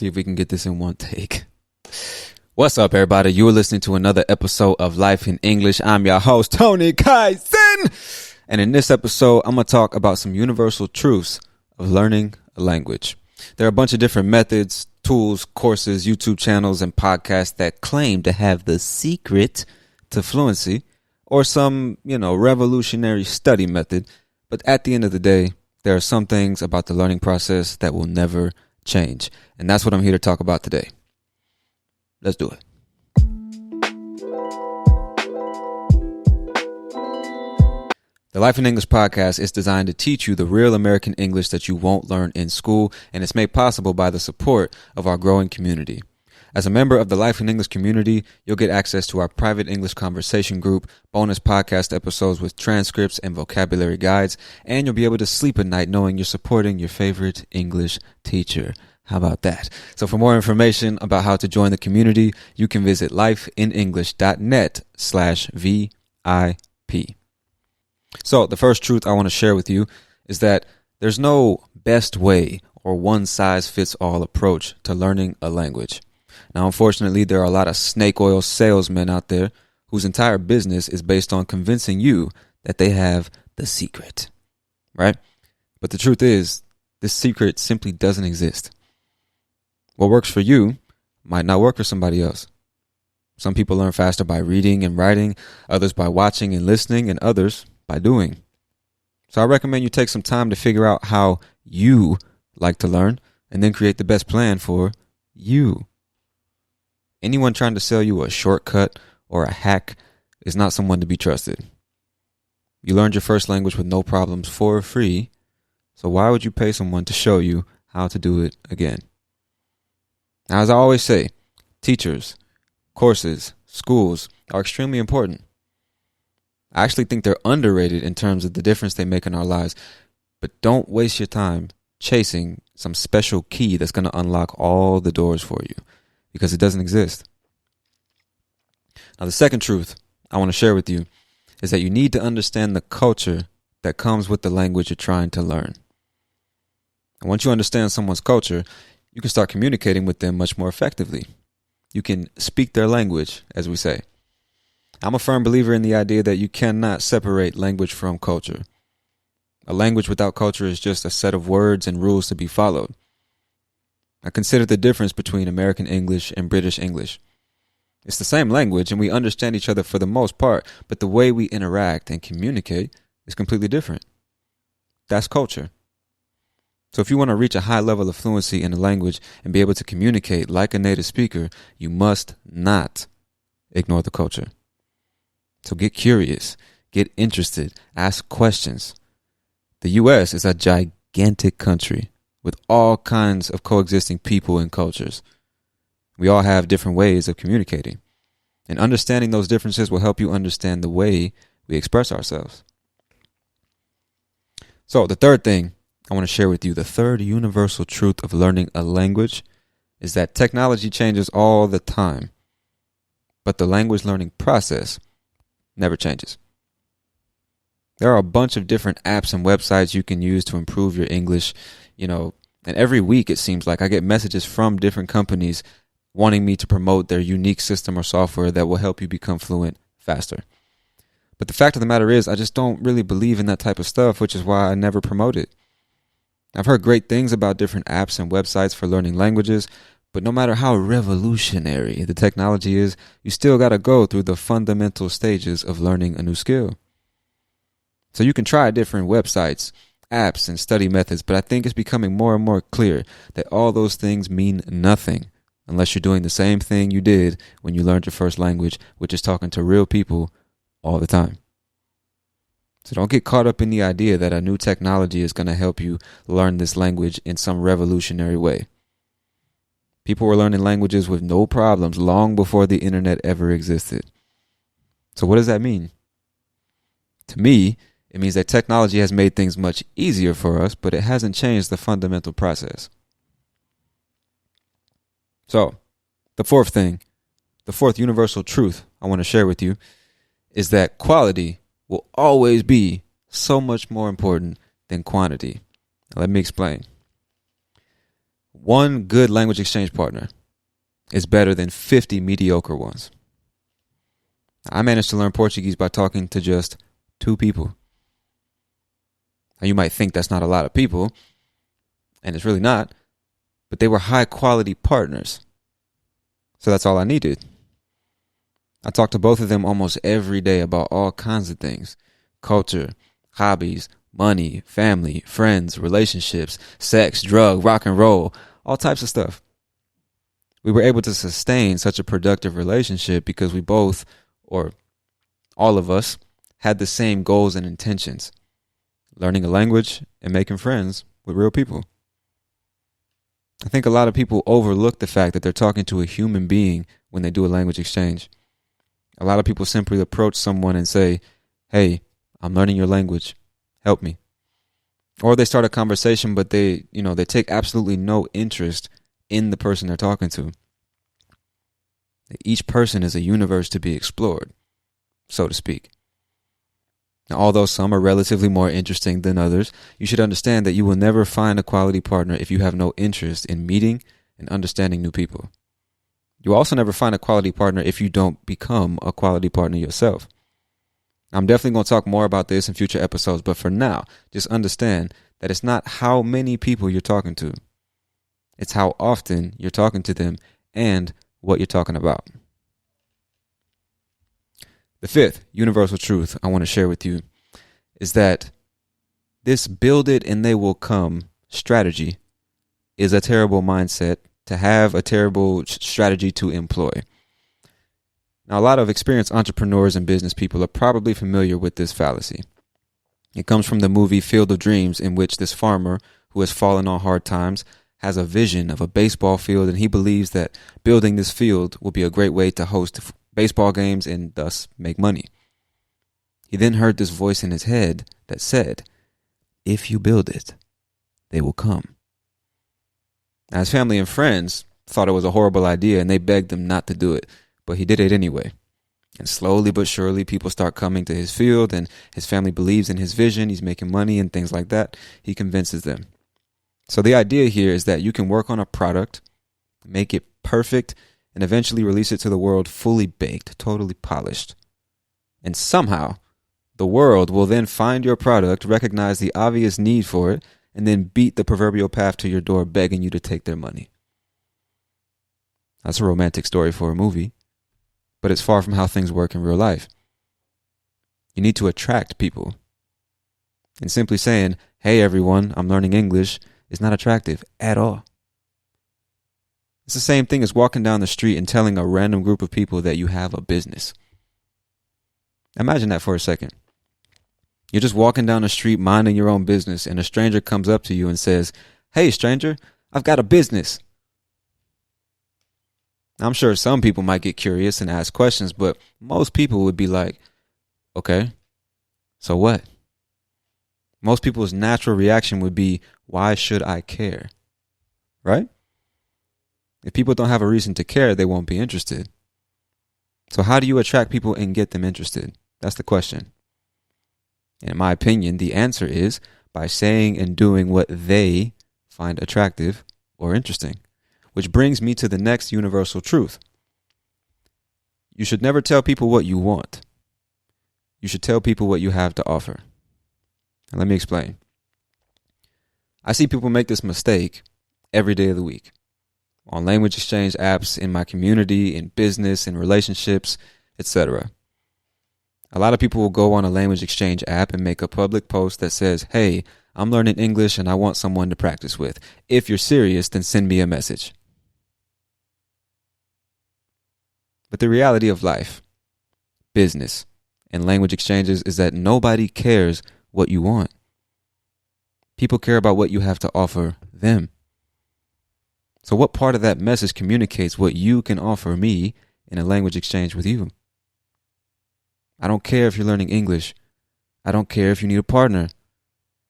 See if we can get this in one take. What's up, everybody? You are listening to another episode of Life in English. I'm your host, Tony Kaizen. And in this episode, I'm going to talk about some universal truths of learning a language. There are a bunch of different methods, tools, courses, YouTube channels, and podcasts that claim to have the secret to fluency or some, revolutionary study method. But at the end of the day, there are some things about the learning process that will never change. And that's what I'm here to talk about today. Let's do it. The Life in English podcast is designed to teach you the real American English that you won't learn in school, and it's made possible by the support of our growing community. As a member of the Life in English community, you'll get access to our private English conversation group, bonus podcast episodes with transcripts and vocabulary guides, and you'll be able to sleep at night knowing you're supporting your favorite English teacher. How about that? So for more information about how to join the community, you can visit lifeinenglish.net/VIP. So the first truth I want to share with you is that there's no best way or one-size-fits-all approach to learning a language. Now, unfortunately, there are a lot of snake oil salesmen out there whose entire business is based on convincing you that they have the secret, right? But the truth is, this secret simply doesn't exist. What works for you might not work for somebody else. Some people learn faster by reading and writing, others by watching and listening, and others by doing. So I recommend you take some time to figure out how you like to learn and then create the best plan for you. Anyone trying to sell you a shortcut or a hack is not someone to be trusted. You learned your first language with no problems for free, so why would you pay someone to show you how to do it again? Now, as I always say, teachers, courses, schools are extremely important. I actually think they're underrated in terms of the difference they make in our lives, but don't waste your time chasing some special key that's going to unlock all the doors for you, because it doesn't exist. Now, the second truth I want to share with you is that you need to understand the culture that comes with the language you're trying to learn. And once you understand someone's culture, you can start communicating with them much more effectively. You can speak their language, as we say. I'm a firm believer in the idea that you cannot separate language from culture. A language without culture is just a set of words and rules to be followed. I consider the difference between American English and British English. It's the same language and we understand each other for the most part, but the way we interact and communicate is completely different. That's culture. So if you want to reach a high level of fluency in a language and be able to communicate like a native speaker, you must not ignore the culture. So get curious, get interested, ask questions. The U.S. is a gigantic country with all kinds of coexisting people and cultures. We all have different ways of communicating. And understanding those differences will help you understand the way we express ourselves. So the third thing I want to share with you, the third universal truth of learning a language, is that technology changes all the time, but the language learning process never changes. There are a bunch of different apps and websites you can use to improve your English, and every week it seems like I get messages from different companies wanting me to promote their unique system or software that will help you become fluent faster. But the fact of the matter is, I just don't really believe in that type of stuff, which is why I never promote it. I've heard great things about different apps and websites for learning languages, but no matter how revolutionary the technology is, you still got to go through the fundamental stages of learning a new skill. So you can try different websites, apps, and study methods, but I think it's becoming more and more clear that all those things mean nothing unless you're doing the same thing you did when you learned your first language, which is talking to real people all the time. So don't get caught up in the idea that a new technology is going to help you learn this language in some revolutionary way. People were learning languages with no problems long before the internet ever existed. So what does that mean? To me, it means that technology has made things much easier for us, but it hasn't changed the fundamental process. So, the fourth universal truth I want to share with you is that quality will always be so much more important than quantity. Let me explain. one good language exchange partner is better than 50 mediocre ones. I managed to learn Portuguese by talking to just 2 people. Now, you might think that's not a lot of people, and it's really not, but they were high quality partners. So that's all I needed. I talked to both of them almost every day about all kinds of things: culture, hobbies, money, family, friends, relationships, sex, drug, rock and roll, all types of stuff. We were able to sustain such a productive relationship because we both, or all of us, had the same goals and intentions: learning a language and making friends with real people. I think a lot of people overlook the fact that they're talking to a human being when they do a language exchange. A lot of people simply approach someone and say, "Hey, I'm learning your language. Help me." Or they start a conversation, but they take absolutely no interest in the person they're talking to. Each person is a universe to be explored, so to speak. Now, although some are relatively more interesting than others, you should understand that you will never find a quality partner if you have no interest in meeting and understanding new people. You'll also never find a quality partner if you don't become a quality partner yourself. I'm definitely going to talk more about this in future episodes, but for now, just understand that it's not how many people you're talking to. It's how often you're talking to them and what you're talking about. The 5th universal truth I want to share with you is that this build it and they will come strategy is a terrible mindset to have, a terrible strategy to employ. Now, a lot of experienced entrepreneurs and business people are probably familiar with this fallacy. It comes from the movie Field of Dreams, in which this farmer who has fallen on hard times has a vision of a baseball field, and he believes that building this field will be a great way to host baseball games and thus make money. He then heard this voice in his head that said, "If you build it, they will come." Now, his family and friends thought it was a horrible idea and they begged him not to do it, but he did it anyway. And slowly but surely, people start coming to his field, and his family believes in his vision. He's making money and things like that. He convinces them. So the idea here is that you can work on a product, make it perfect, and eventually release it to the world fully baked, totally polished. And somehow, the world will then find your product, recognize the obvious need for it, and then beat the proverbial path to your door begging you to take their money. That's a romantic story for a movie, but it's far from how things work in real life. You need to attract people. And simply saying, "Hey everyone, I'm learning English," is not attractive at all. It's the same thing as walking down the street and telling a random group of people that you have a business. Imagine that for a second. You're just walking down the street minding your own business, and a stranger comes up to you and says, "Hey stranger, I've got a business." I'm sure some people might get curious and ask questions, but most people would be like, "Okay, so what?" Most people's natural reaction would be, "Why should I care?" Right? If people don't have a reason to care, they won't be interested. So how do you attract people and get them interested? That's the question. And in my opinion, the answer is by saying and doing what they find attractive or interesting. Which brings me to the next universal truth. You should never tell people what you want. You should tell people what you have to offer. And let me explain. I see people make this mistake every day of the week. On language exchange apps, in my community, in business, in relationships, etc. A lot of people will go on a language exchange app and make a public post that says, "Hey, I'm learning English and I want someone to practice with. If you're serious, then send me a message." But the reality of life, business, and language exchanges is that nobody cares what you want. People care about what you have to offer them. So what part of that message communicates what you can offer me in a language exchange with you? I don't care if you're learning English. I don't care if you need a partner.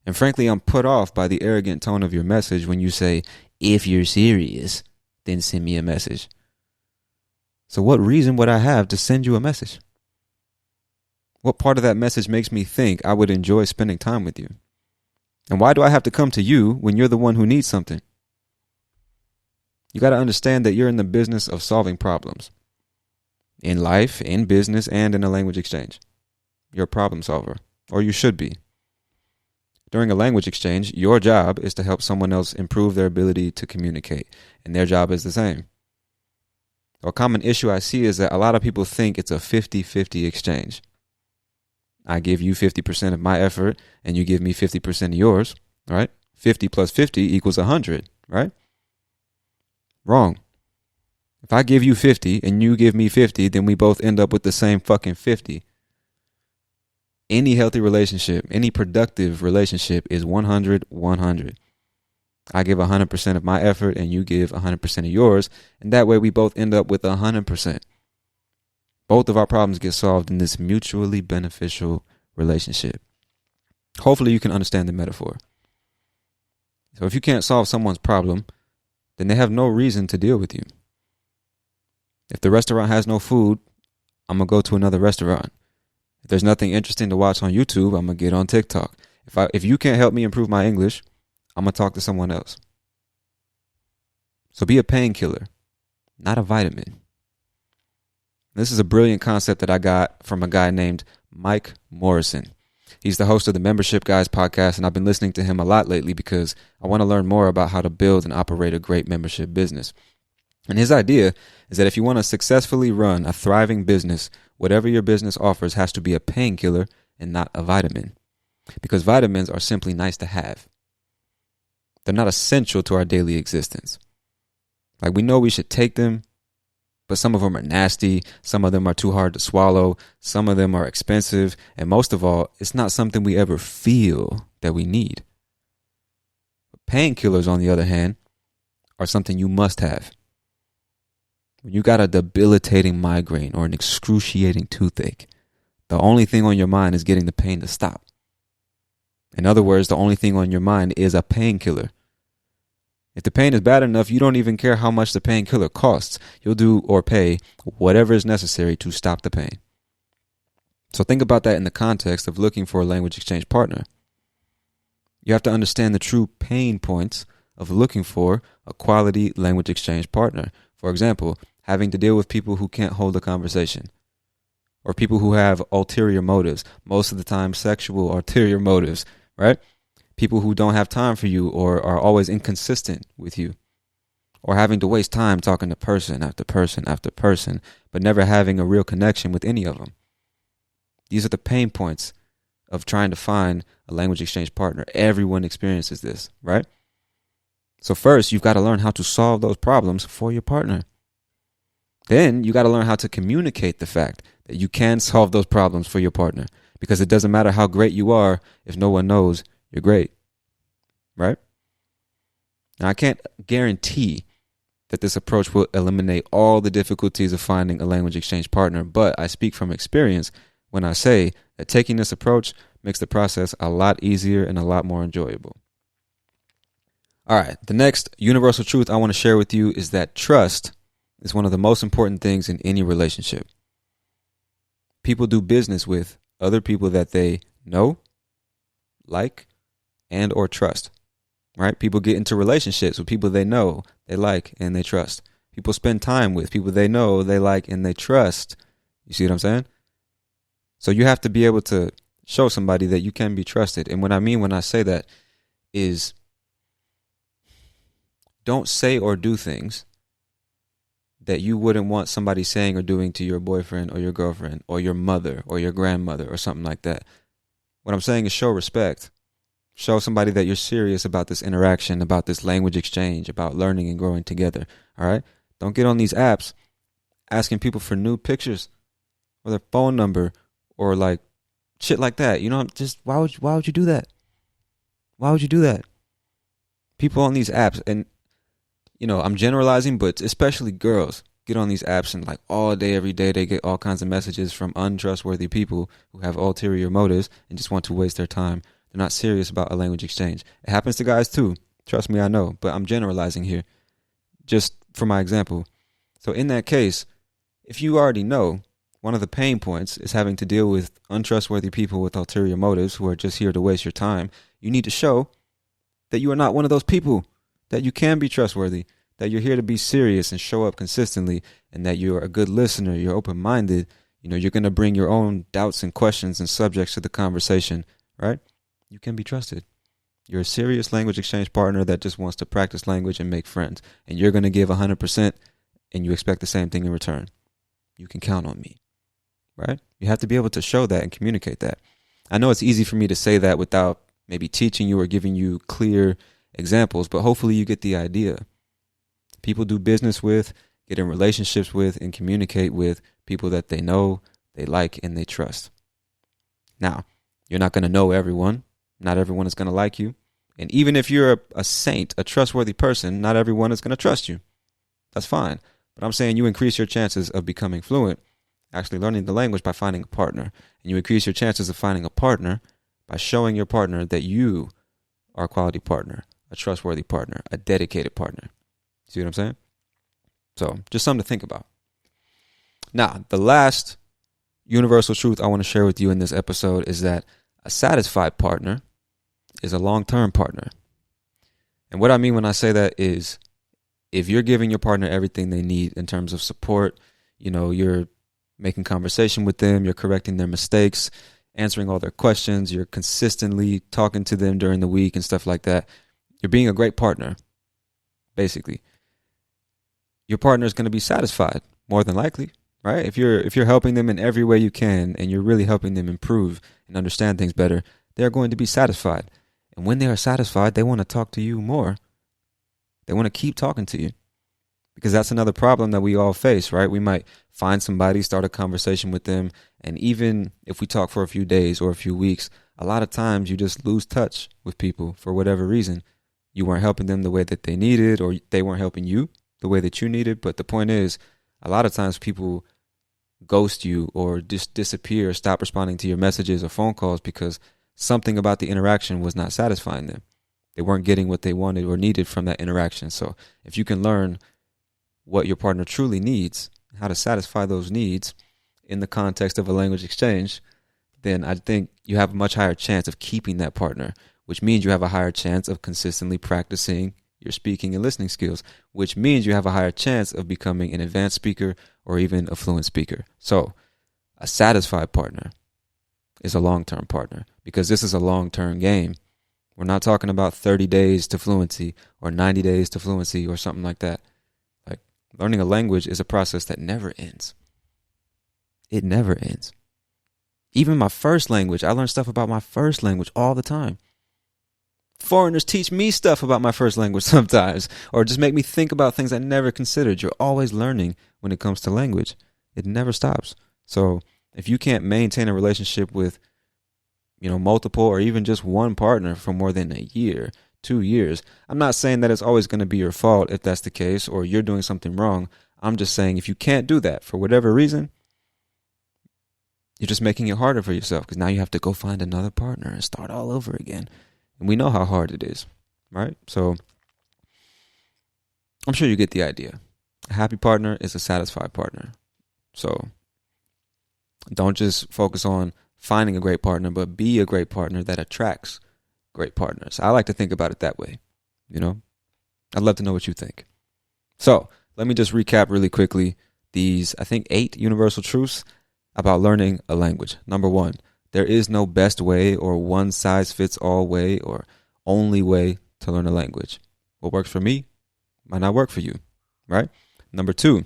And frankly, I'm put off by the arrogant tone of your message when you say, "If you're serious, then send me a message." So what reason would I have to send you a message? What part of that message makes me think I would enjoy spending time with you? And why do I have to come to you when you're the one who needs something? You got to understand that you're in the business of solving problems in life, in business, and in a language exchange. You're a problem solver, or you should be. During a language exchange, your job is to help someone else improve their ability to communicate, and their job is the same. A common issue I see is that a lot of people think it's a 50-50 exchange. I give you 50% of my effort, and you give me 50% of yours, right? 50 plus 50 equals 100, right? Wrong. If I give you 50 and you give me 50, then we both end up with the same fucking 50. Any healthy relationship, any productive relationship is 100-100. I give 100% of my effort and you give 100% of yours, and that way we both end up with 100%. Both of our problems get solved in this mutually beneficial relationship. Hopefully you can understand the metaphor. So if you can't solve someone's problem, then they have no reason to deal with you. If the restaurant has no food, I'm going to go to another restaurant. If there's nothing interesting to watch on YouTube, I'm going to get on TikTok. If you can't help me improve my English, I'm going to talk to someone else. So be a painkiller, not a vitamin. This is a brilliant concept that I got from a guy named Mike Morrison. He's the host of the Membership Guys podcast, and I've been listening to him a lot lately because I want to learn more about how to build and operate a great membership business. And his idea is that if you want to successfully run a thriving business, whatever your business offers has to be a painkiller and not a vitamin. Because vitamins are simply nice to have. They're not essential to our daily existence. Like, we know we should take them, but some of them are nasty. Some of them are too hard to swallow. Some of them are expensive. And most of all, it's not something we ever feel that we need. Painkillers, on the other hand, are something you must have. When you got a debilitating migraine or an excruciating toothache, the only thing on your mind is getting the pain to stop. In other words, the only thing on your mind is a painkiller. If the pain is bad enough, you don't even care how much the painkiller costs. You'll do or pay whatever is necessary to stop the pain. So think about that in the context of looking for a language exchange partner. You have to understand the true pain points of looking for a quality language exchange partner. For example, having to deal with people who can't hold a conversation, or people who have ulterior motives, most of the time sexual ulterior motives, right? People who don't have time for you or are always inconsistent with you, or having to waste time talking to person after person after person, but never having a real connection with any of them. These are the pain points of trying to find a language exchange partner. Everyone experiences this, right? So first, you've got to learn how to solve those problems for your partner. Then you got to learn how to communicate the fact that you can solve those problems for your partner, because it doesn't matter how great you are if no one knows you're great, right? Now, I can't guarantee that this approach will eliminate all the difficulties of finding a language exchange partner, but I speak from experience when I say that taking this approach makes the process a lot easier and a lot more enjoyable. All right, the next universal truth I want to share with you is that trust is one of the most important things in any relationship. People do business with other people that they know, like, and or trust, right? People get into relationships with people they know, they like, and they trust. People spend time with people they know, they like, and they trust. You see what I'm saying? So you have to be able to show somebody that you can be trusted. And what I mean when I say that is, don't say or do things that you wouldn't want somebody saying or doing to your boyfriend or your girlfriend or your mother or your grandmother or something like that. What I'm saying is show respect. Show somebody that you're serious about this interaction, about this language exchange, about learning and growing together. All right? Don't get on these apps asking people for new pictures or their phone number or like shit like that. You know, just why would you do that? Why would you do that? People on these apps, and you know, I'm generalizing, but especially girls get on these apps and like all day, every day, they get all kinds of messages from untrustworthy people who have ulterior motives and just want to waste their time. They're not serious about a language exchange. It happens to guys too. Trust me, I know, but I'm generalizing here just for my example. So in that case, if you already know one of the pain points is having to deal with untrustworthy people with ulterior motives who are just here to waste your time, you need to show that you are not one of those people, that you can be trustworthy, that you're here to be serious and show up consistently, and that you're a good listener, you're open-minded, you're going to bring your own doubts and questions and subjects to the conversation, right? You can be trusted. You're a serious language exchange partner that just wants to practice language and make friends. And you're going to give 100% and you expect the same thing in return. You can count on me, right? You have to be able to show that and communicate that. I know it's easy for me to say that without maybe teaching you or giving you clear examples, but hopefully you get the idea. People do business with, get in relationships with, and communicate with people that they know, they like, and they trust. Now, you're not going to know everyone. Not everyone is going to like you. And even if you're a saint, a trustworthy person, not everyone is going to trust you. That's fine. But I'm saying you increase your chances of becoming fluent, actually learning the language, by finding a partner. And you increase your chances of finding a partner by showing your partner that you are a quality partner, a trustworthy partner, a dedicated partner. See what I'm saying? So just something to think about. Now, the last universal truth I want to share with you in this episode is that a satisfied partner is a long-term partner. And what I mean when I say that is, if you're giving your partner everything they need in terms of support, you're making conversation with them, you're correcting their mistakes, answering all their questions, you're consistently talking to them during the week and stuff like that, you're being a great partner, basically. Your partner is going to be satisfied, more than likely, right? If you're helping them in every way you can, and you're really helping them improve and understand things better, they're going to be satisfied. And when they are satisfied, they want to talk to you more. They want to keep talking to you, because that's another problem that we all face, right? We might find somebody, start a conversation with them, and even if we talk for a few days or a few weeks, a lot of times you just lose touch with people for whatever reason. You weren't helping them the way that they needed, or they weren't helping you the way that you needed. But the point is, a lot of times people ghost you or just disappear, stop responding to your messages or phone calls because something about the interaction was not satisfying them. They weren't getting what they wanted or needed from that interaction. So if you can learn what your partner truly needs, how to satisfy those needs in the context of a language exchange, then I think you have a much higher chance of keeping that partner, which means you have a higher chance of consistently practicing your speaking and listening skills, which means you have a higher chance of becoming an advanced speaker or even a fluent speaker. So a satisfied partner is a long-term partner, because this is a long-term game. We're not talking about 30 days to fluency or 90 days to fluency or something like that. Like, learning a language is a process that never ends. It never ends. Even my first language, I learn stuff about my first language all the time. Foreigners teach me stuff about my first language sometimes, or just make me think about things I never considered. You're always learning when it comes to language. It never stops. So if you can't maintain a relationship with, multiple or even just one partner for more than a year, 2 years, I'm not saying that it's always going to be your fault if that's the case, or you're doing something wrong. I'm just saying if you can't do that for whatever reason, you're just making it harder for yourself, because now you have to go find another partner and start all over again. And we know how hard it is, right? So I'm sure you get the idea. A happy partner is a satisfied partner. So don't just focus on finding a great partner, but be a great partner that attracts great partners. I like to think about it that way. I'd love to know what you think. So let me just recap really quickly these, I think, 8 universal truths about learning a language. Number 1, there is no best way or one-size-fits-all way or only way to learn a language. What works for me might not work for you, right? Number 2,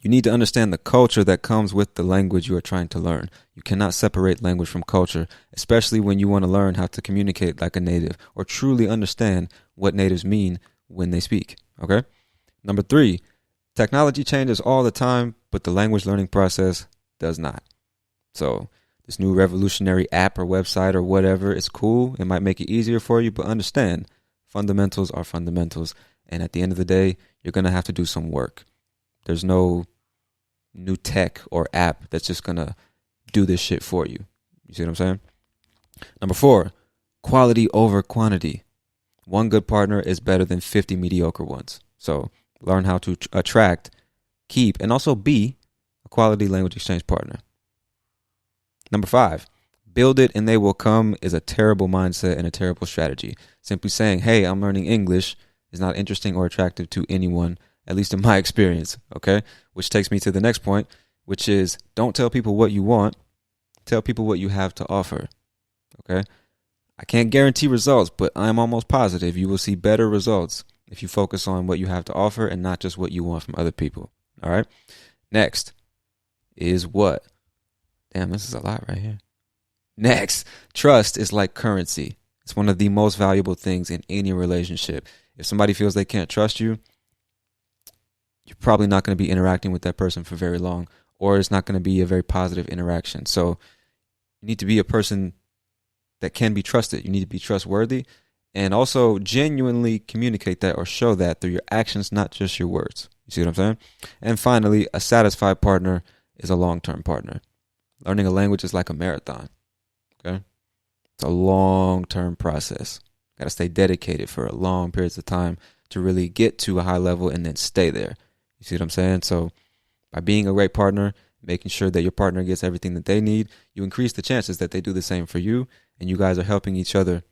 you need to understand the culture that comes with the language you are trying to learn. You cannot separate language from culture, especially when you want to learn how to communicate like a native or truly understand what natives mean when they speak, okay? Number 3, technology changes all the time, but the language learning process does not. So this new revolutionary app or website or whatever is cool. It might make it easier for you, but understand, fundamentals are fundamentals. And at the end of the day, you're going to have to do some work. There's no new tech or app that's just going to do this shit for you. You see what I'm saying? Number 4, quality over quantity. One good partner is better than 50 mediocre ones. So learn how to attract, keep, and also be a quality language exchange partner. Number 5, build it and they will come is a terrible mindset and a terrible strategy. Simply saying, hey, I'm learning English, is not interesting or attractive to anyone, at least in my experience, okay? Which takes me to the next point, which is don't tell people what you want. Tell people what you have to offer, okay? I can't guarantee results, but I'm almost positive you will see better results if you focus on what you have to offer and not just what you want from other people, all right? Next is what? Damn, this is a lot right here. Next, trust is like currency. It's one of the most valuable things in any relationship. If somebody feels they can't trust you, you're probably not going to be interacting with that person for very long, or it's not going to be a very positive interaction. So you need to be a person that can be trusted. You need to be trustworthy and also genuinely communicate that or show that through your actions, not just your words. You see what I'm saying? And finally, a satisfied partner is a long-term partner. Learning a language is like a marathon, okay? It's a long-term process. Got to stay dedicated for a long periods of time to really get to a high level and then stay there. You see what I'm saying? So by being a great partner, making sure that your partner gets everything that they need, you increase the chances that they do the same for you, and you guys are helping each other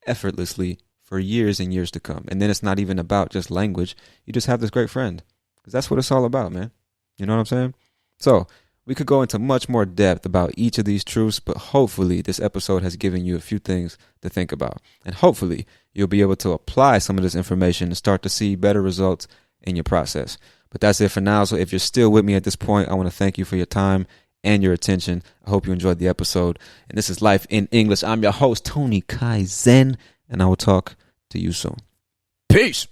effortlessly for years and years to come. And then it's not even about just language. You just have this great friend, because that's what it's all about, man. You know what I'm saying? So we could go into much more depth about each of these truths, but hopefully this episode has given you a few things to think about. And hopefully you'll be able to apply some of this information and start to see better results in your process. But that's it for now. So if you're still with me at this point, I want to thank you for your time and your attention. I hope you enjoyed the episode. And this is Life in English. I'm your host, Tony Kaizen, and I will talk to you soon. Peace.